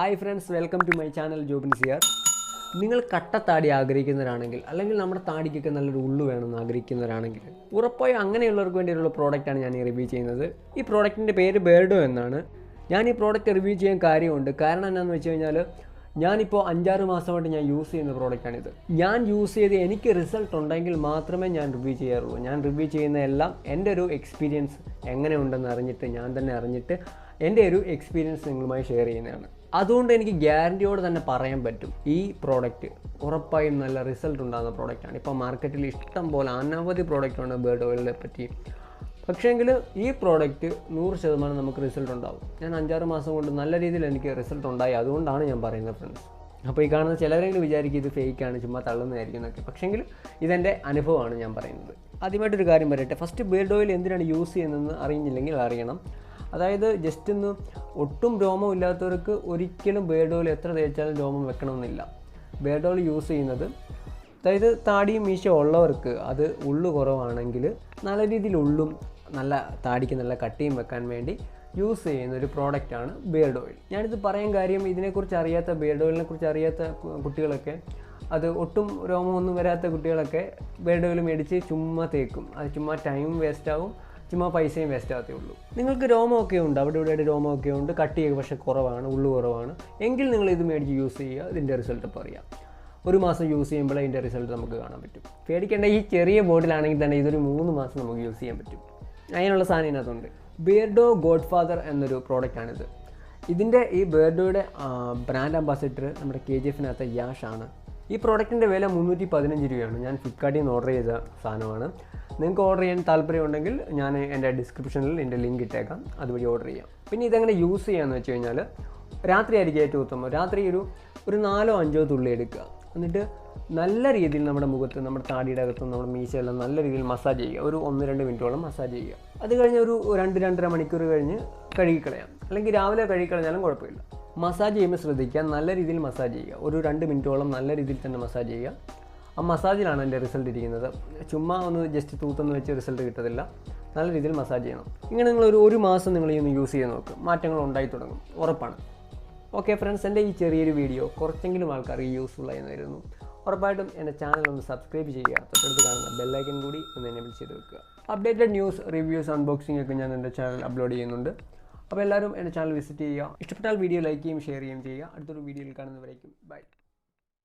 Hi friends, welcome to my channel Jobin's here. നിങ്ങൾ കട്ടത്താടി ആഗ്രഹിക്കുന്നവരാണെങ്കിൽ, അല്ലെങ്കിൽ നമ്മുടെ താടിക്കൊക്കെ നല്ലൊരു ഉള്ളു വേണമെന്ന് ആഗ്രഹിക്കുന്നവരാണെങ്കിൽ, ഉറപ്പായും അങ്ങനെയുള്ളവർക്ക് വേണ്ടിയുള്ള പ്രോഡക്റ്റാണ് ഞാൻ ഈ റിവ്യൂ ചെയ്യുന്നത്. ഈ പ്രോഡക്റ്റിൻ്റെ പേര് ബേർഡോ എന്നാണ്. ഞാൻ ഈ പ്രോഡക്റ്റ് റിവ്യൂ ചെയ്യാൻ കാര്യമുണ്ട്. കാരണം എന്താണെന്ന് വെച്ച് കഴിഞ്ഞാൽ, ഞാനിപ്പോൾ 5-6 മാസമായിട്ട് ഞാൻ യൂസ് ചെയ്യുന്ന പ്രോഡക്റ്റാണിത്. ഞാൻ യൂസ് ചെയ്ത് എനിക്ക് റിസൾട്ട് ഉണ്ടെങ്കിൽ മാത്രമേ ഞാൻ റിവ്യൂ ചെയ്യാറുള്ളൂ. ഞാൻ റിവ്യൂ ചെയ്യുന്ന എല്ലാം എൻ്റെ ഒരു എക്സ്പീരിയൻസ് എങ്ങനെ ഉണ്ടെന്ന് അറിഞ്ഞിട്ട്, ഞാൻ തന്നെ അറിഞ്ഞിട്ട് എൻ്റെ ഒരു എക്സ്പീരിയൻസ് നിങ്ങളുമായി ഷെയർ ചെയ്യുന്നതാണ്. അതുകൊണ്ട് എനിക്ക് ഗ്യാരൻറ്റിയോടെ തന്നെ പറയാൻ പറ്റും, ഈ പ്രോഡക്റ്റ് ഉറപ്പായും നല്ല റിസൾട്ട് ഉണ്ടാകുന്ന പ്രോഡക്റ്റാണ്. ഇപ്പോൾ മാർക്കറ്റിൽ ഇഷ്ടം പോലെ അനവധി പ്രോഡക്റ്റുണ്ട് ബേർഡ് ഓയിലിനെ പറ്റി. പക്ഷേങ്കിൽ ഈ പ്രോഡക്റ്റ് 100% നമുക്ക് റിസൾട്ട് ഉണ്ടാവും. ഞാൻ 5-6 മാസം കൊണ്ട് നല്ല രീതിയിൽ എനിക്ക് റിസൾട്ട് ഉണ്ടായി. അതുകൊണ്ടാണ് ഞാൻ പറയുന്നത് ഫ്രണ്ട്സ്. അപ്പോൾ ഈ കാണുന്ന ചിലരെങ്കിലും വിചാരിക്കും ഇത് ഫേക്കാണ്, ചുമ്മാ തള്ളുന്നതായിരിക്കും എന്നൊക്കെ. പക്ഷേങ്കിൽ ഇതെൻ്റെ അനുഭവമാണ് ഞാൻ പറയുന്നത്. ആദ്യമായിട്ടൊരു കാര്യം പറയട്ടെ, ഫസ്റ്റ് ബേർഡ് ഓയിൽ എന്തിനാണ് യൂസ് ചെയ്യുന്നതെന്ന് അറിഞ്ഞില്ലെങ്കിൽ അറിയണം. അതായത് ജസ്റ്റ് ഒന്ന് ഒട്ടും രോമം ഇല്ലാത്തവർക്ക് ഒരിക്കലും ബേർഡ് ഓയിൽ എത്ര തേച്ചാലും രോമം വെക്കണമെന്നില്ല. ബേർഡ് ഓയിൽ യൂസ് ചെയ്യുന്നത്, അതായത് താടിയും മീശയും ഉള്ളവർക്ക്, അത് ഉള്ളു കുറവാണെങ്കിൽ നല്ല രീതിയിൽ ഉള്ളും നല്ല താടിക്ക് നല്ല കട്ടിയും വെക്കാൻ വേണ്ടി യൂസ് ചെയ്യുന്ന ഒരു പ്രോഡക്റ്റാണ് ബേർഡ് ഓയിൽ. ഞാനിത് പറയാൻ കാര്യം, ഇതിനെക്കുറിച്ച് അറിയാത്ത, ബേർഡ് ഓയിലിനെ കുറിച്ച് അറിയാത്ത കുട്ടികളൊക്കെ, അത് ഒട്ടും രോമമൊന്നും വരാത്ത കുട്ടികളൊക്കെ ബേർഡ് ഓയിൽ മേടിച്ച് ചുമ്മാ തേക്കും. അത് ചുമ്മാ ടൈം വേസ്റ്റ് ആവും, ചുമ്മാ പൈസയും വേസ്റ്റ് ആകത്തേ ഉള്ളൂ. നിങ്ങൾക്ക് രോമമൊക്കെ ഉണ്ട്, അവിടെ ഇവിടെ രോമമൊക്കെ ഉണ്ട്, കട്ടിയൊക്കെ പക്ഷേ കുറവാണ്, ഉള്ളു കുറവാണ് എങ്കിൽ നിങ്ങൾ ഇത് മേടിച്ച് യൂസ് ചെയ്യുക. ഇതിൻ്റെ റിസൾട്ട് ഇപ്പോൾ അറിയാം. 1 മാസം യൂസ് ചെയ്യുമ്പോൾ അതിൻ്റെ റിസൾട്ട് നമുക്ക് കാണാൻ പറ്റും. പേടിക്കേണ്ട, ഈ ചെറിയ ബോട്ടിലാണെങ്കിൽ തന്നെ ഇതൊരു 3 മാസം നമുക്ക് യൂസ് ചെയ്യാൻ പറ്റും. അതിനുള്ള സാധനം ഇതിനകത്തുണ്ട്. ബിയർഡോ ഗോഡ് ഫാദർ എന്നൊരു പ്രോഡക്റ്റാണിത്. ഇതിൻ്റെ ഈ ബിയർഡോയുടെ ബ്രാൻഡ് അംബാസിഡർ നമ്മുടെ KGF-നകത്തെ യാഷാണ്. ഈ പ്രോഡക്റ്റിൻ്റെ വില 315 രൂപയാണ്. ഞാൻ ഫ്ലിപ്കാർട്ടിൽ നിന്ന് ഓർഡർ ചെയ്ത സാധനമാണ്. നിങ്ങൾക്ക് ഓർഡർ ചെയ്യാൻ താല്പര്യമുണ്ടെങ്കിൽ ഞാൻ എൻ്റെ ഡിസ്ക്രിപ്ഷനിൽ എൻ്റെ ലിങ്ക് ഇട്ടേക്കാം, അതുവഴി ഓർഡർ ചെയ്യാം. പിന്നെ ഇതെങ്ങനെ യൂസ് ചെയ്യാമെന്ന് വെച്ച് കഴിഞ്ഞാൽ, രാത്രി ആയിരിക്കും ഏറ്റവും ഉത്തമം. രാത്രി ഒരു 4-5 തുള്ളി എടുക്കുക. എന്നിട്ട് നല്ല രീതിയിൽ നമ്മുടെ മുഖത്ത്, നമ്മുടെ താടിയുടെ അകത്തും നമ്മുടെ മീശയെല്ലാം നല്ല രീതിയിൽ മസാജ് ചെയ്യുക. ഒരു 1-2 മിനിറ്റോളം മസാജ് ചെയ്യുക. അത് കഴിഞ്ഞ് ഒരു 2-2.5 മണിക്കൂർ കഴിഞ്ഞ് കഴുകിക്കളയാം. അല്ലെങ്കിൽ രാവിലെ കഴുകിക്കളഞ്ഞാലും കുഴപ്പമില്ല. മസാജ് ചെയ്യുമ്പോൾ ശ്രദ്ധിക്കുക, നല്ല രീതിയിൽ മസാജ് ചെയ്യുക. ഒരു 2 മിനിറ്റോളം നല്ല രീതിയിൽ തന്നെ മസാജ് ചെയ്യുക. ആ മസാജിലാണ് എൻ്റെ റിസൾട്ട് ഇരിക്കുന്നത്. ചുമ്മാ ഒന്ന് ജസ്റ്റ് തൂത്തൊന്ന് വെച്ച് റിസൾട്ട് കിട്ടത്തില്ല. നല്ല രീതിയിൽ മസാജ് ചെയ്യണം. ഇങ്ങനെ നിങ്ങൾ ഒരു മാസം നിങ്ങൾ ഈ ഒന്ന് യൂസ് ചെയ്ത് നോക്കും, മാറ്റങ്ങൾ ഉണ്ടായി തുടങ്ങും, ഉറപ്പാണ്. ഓക്കെ ഫ്രണ്ട്സ്, എൻ്റെ ഈ ചെറിയൊരു വീഡിയോ കുറച്ചെങ്കിലും ആൾക്കാർക്ക് യൂസ്ഫുൾ ആയി വരുന്നു. ഉറപ്പായിട്ടും എൻ്റെ ചാനൽ ഒന്ന് സബ്സ്ക്രൈബ് ചെയ്യുക. തൊട്ടടുത്ത് കാണുന്ന ബെല്ലൈക്കൻ കൂടി ഒന്ന് എനേബിൾ ചെയ്ത് വെക്കുക. അപ്ഡേറ്റഡ് ന്യൂസ്, റിവ്യൂസ്, അൺബോക്സിംഗ് ഒക്കെ ഞാൻ എൻ്റെ ചാനൽ അപ്ലോഡ് ചെയ്യുന്നുണ്ട്. അപ്പോൾ എല്ലാവരും എൻ്റെ ചാനൽ വിസിറ്റ് ചെയ്യുക. ഇഷ്ടപ്പെട്ടാൽ വീഡിയോ ലൈക്ക് ചെയ്യുകയും ഷെയർ ചെയ്യുകയും ചെയ്യുക. അടുത്തൊരു വീഡിയോയിൽ കാണുന്നവരേക്കും ബൈ.